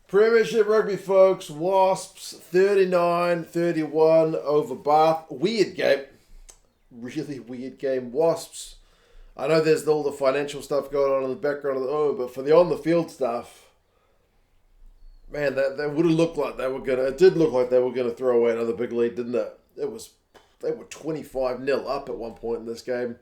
Premiership Rugby, folks. Wasps 39-31 over Bath. Weird game. Really weird game. Wasps. I know there's all the financial stuff going on in the background of the but for the on-the-field stuff, man, that would have looked like they were going to... It did look like they were going to throw away another big lead, didn't it? They were 25-0 up at one point in this game.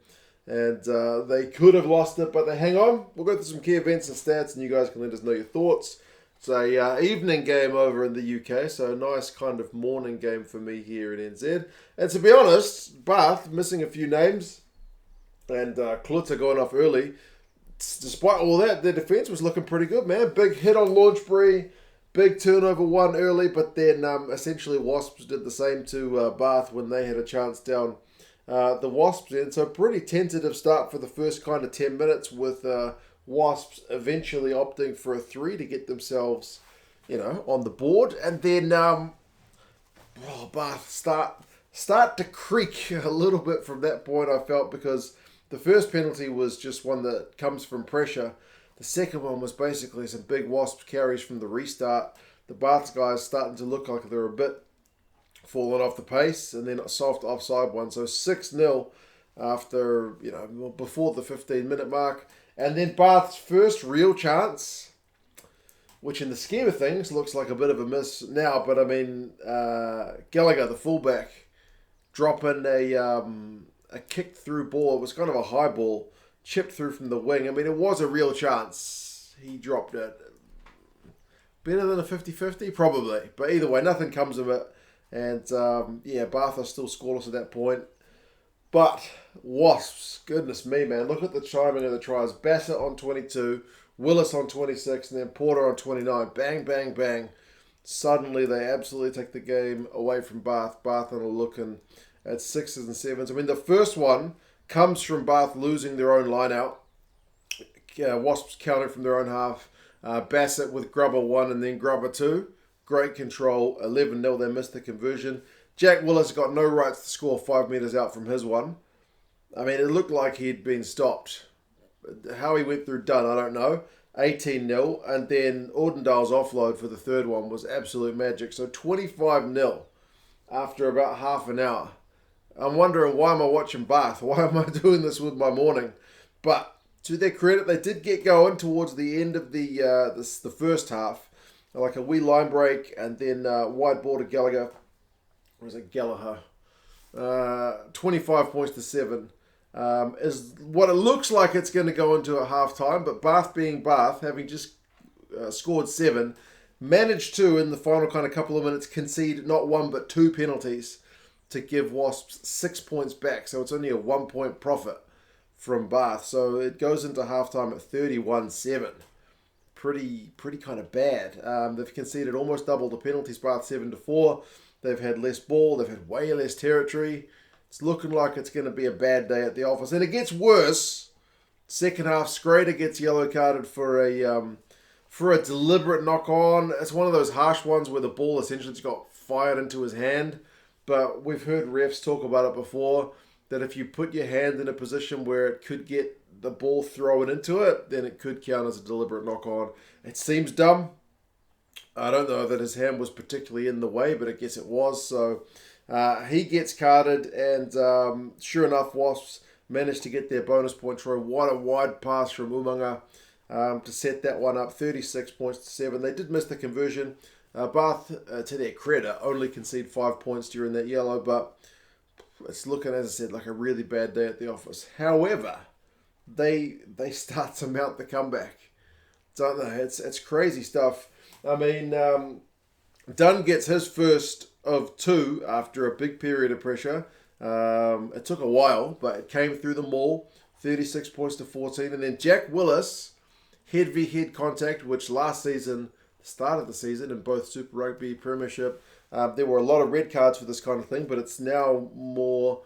And they could have lost it, but they hang on. We'll go through some key events and stats, and you guys can let us know your thoughts. It's a evening game over in the UK, so a nice kind of morning game for me here in NZ. And to be honest, Bath missing a few names, and Klutter going off early. Despite all that, their defence was looking pretty good, man. Big hit on Launchbury, big turnover one early, but then essentially Wasps did the same to Bath when they had a chance down the Wasps end. So pretty tentative start for the first kind of 10 minutes with Wasps eventually opting for a 3 to get themselves, on the board. And then Bath start to creak a little bit from that point, I felt, because the first penalty was just one that comes from pressure. The second one was basically some big Wasps carries from the restart. The Bath guys starting to look like they're a bit falling off the pace, and then a soft offside one. So 6-0 after, before the 15-minute mark. And then Bath's first real chance, which in the scheme of things looks like a bit of a miss now, but I mean, Gallagher, the fullback, dropping a kick through ball. It was kind of a high ball, chipped through from the wing. I mean, it was a real chance. He dropped it. Better than a 50-50? Probably. But either way, nothing comes of it. And, Bath are still scoreless at that point. But Wasps, goodness me, man. Look at the timing of the tries. Bassett on 22, Willis on 26, and then Porter on 29. Bang, bang, bang. Suddenly, they absolutely take the game away from Bath. Bath are looking at 6s and 7s. I mean, the first one comes from Bath losing their own line out. Wasps counting from their own half. Bassett with Grubber 1 and then Grubber 2. Great control. 11-0. They missed the conversion. Jack Willis got no rights to score 5 metres out from his one. I mean, it looked like he'd been stopped. How he went through done, I don't know. 18-0. And then Ordendale's offload for the third one was absolute magic. So 25-0 after about half an hour. I'm wondering, why am I watching Bath? Why am I doing this with my morning? But to their credit, they did get going towards the end of the first half. Like a wee line break, and then wide ball to Gallagher. Or is it Gallagher? 25 points to 7 is what it looks like it's going to go into at half time. But Bath being Bath, having just scored 7, managed to, in the final kind of couple of minutes, concede not 1 but 2 penalties to give Wasps 6 points back. So it's only a 1 point profit from Bath. So it goes into halftime at 31-7. Pretty kind of bad. They've conceded almost double the penalties. Bath 7-4. They've had less ball. They've had way less territory. It's looking like it's going to be a bad day at the office. And it gets worse. Second half, Scrader gets yellow carded for a deliberate knock on. It's one of those harsh ones where the ball essentially just got fired into his hand. But we've heard refs talk about it before, that if you put your hand in a position where it could get the ball thrown into it, then it could count as a deliberate knock on. It seems dumb. I don't know that his hand was particularly in the way, but I guess it was. So he gets carded, and sure enough, Wasps managed to get their bonus point try. What a wide pass from Umanga to set that one up, 36 points to 7. They did miss the conversion. Bath, to their credit, only concede 5 points during that yellow, but it's looking, as I said, like a really bad day at the office. However, they start to mount the comeback, don't they? It's crazy stuff. I mean, Dunn gets his first of 2 after a big period of pressure. It took a while, but it came through the maul, 36 points to 14. And then Jack Willis, head-v-head contact, which last season, the start of the season, in both Super Rugby, Premiership, there were a lot of red cards for this kind of thing, but it's now more...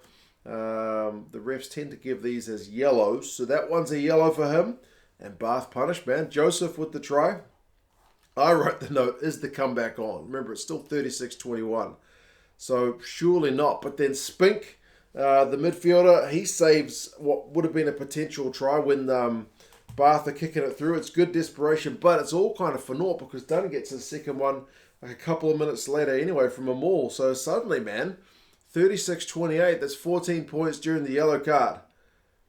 the refs tend to give these as yellows. So that one's a yellow for him. And Bath punished, man. Joseph with the try. I wrote the note, is the comeback on? Remember, it's still 36-21. So surely not. But then Spink, the midfielder, he saves what would have been a potential try when Bath are kicking it through. It's good desperation, but it's all kind of for naught because Dunn gets his second one like a couple of minutes later anyway from a maul. So suddenly, man, 36-28, that's 14 points during the yellow card.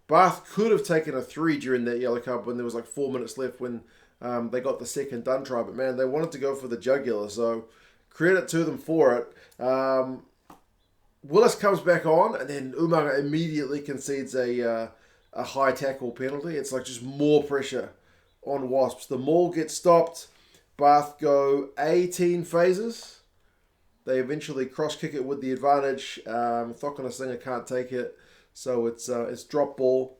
Bath could have taken a 3 during that yellow card when there was like 4 minutes left when they got the second Dunn try. But man, they wanted to go for the jugular, so credit to them for it. Willis comes back on, and then Umaga immediately concedes a high tackle penalty. It's like just more pressure on Wasps. The maul gets stopped. Bath go 18 phases. They eventually cross-kick it with the advantage. Thokana Singer can't take it, so it's drop ball.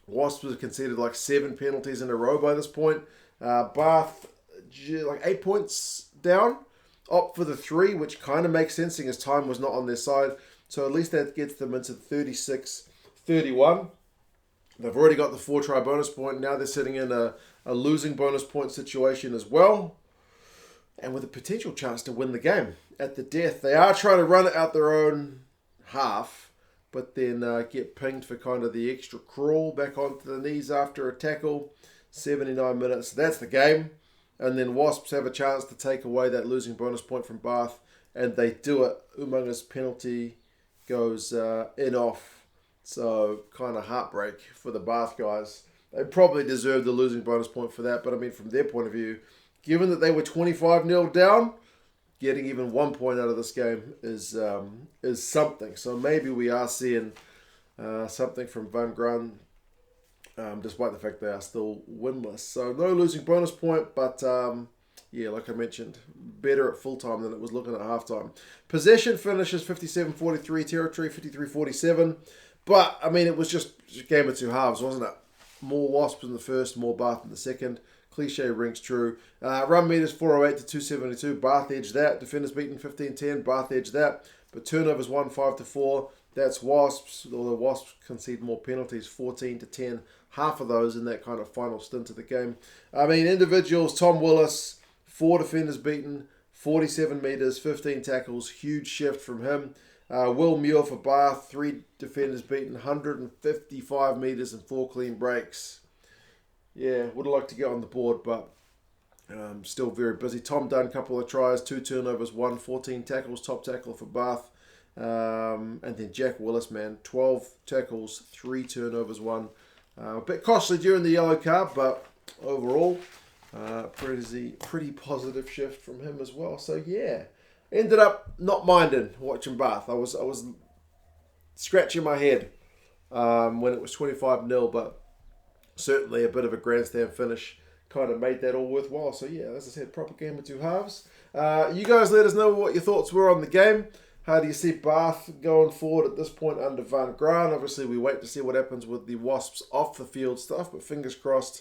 Wasps have conceded like 7 penalties in a row by this point. Bath, like 8 points down. Opt for the 3, which kind of makes sense, seeing as time was not on their side. So at least that gets them into 36-31. They've already got the 4-try bonus point. Now they're sitting in a losing bonus point situation as well. And with a potential chance to win the game at the death. They are trying to run it out their own half, but then get pinged for kind of the extra crawl back onto the knees after a tackle. 79 minutes. That's the game. And then Wasps have a chance to take away that losing bonus point from Bath, and they do it. Umanga's penalty goes in off. So kind of heartbreak for the Bath guys. They probably deserved the losing bonus point for that, but I mean from their point of view, given that they were 25-0 down, getting even 1 point out of this game is something. So maybe we are seeing something from Van Graan, despite the fact they are still winless. So no losing bonus point, but yeah, like I mentioned, better at full time than it was looking at halftime. Possession finishes 57-43, territory 53-47. But, I mean, it was just a game of two halves, wasn't it? More Wasps in the first, more Bath in the second. Cliche rings true. Run meters 408 to 272. Bath edged that. Defenders beaten 15-10. Bath edged that. But turnovers 1 5-4. That's Wasps. Although Wasps concede more penalties, 14-10. Half of those in that kind of final stint of the game. I mean, individuals, Tom Willis, 4 defenders beaten, 47 meters, 15 tackles. Huge shift from him. Will Muir for Bath, 3 defenders beaten, 155 meters and 4 clean breaks. Yeah, would have liked to get on the board, but still very busy. Tom Dunn, couple of tries, 2 turnovers, 1, 14 tackles, top tackle for Bath. And then Jack Willis, man, 12 tackles, 3 turnovers, 1. A bit costly during the yellow card, but overall, pretty positive shift from him as well. So yeah, ended up not minding watching Bath. I was scratching my head when it was 25-0, but certainly a bit of a grandstand finish kind of made that all worthwhile. So yeah, as I said, proper game of two halves. You guys let us know what your thoughts were on the game. How do you see Bath going forward at this point under Van Graan? Obviously, we wait to see what happens with the Wasps off the field stuff, but fingers crossed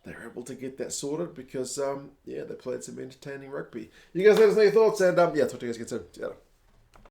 they're able to get that sorted because, yeah, they played some entertaining rugby. You guys let us know your thoughts, and yeah, talk to you guys again soon. See you later.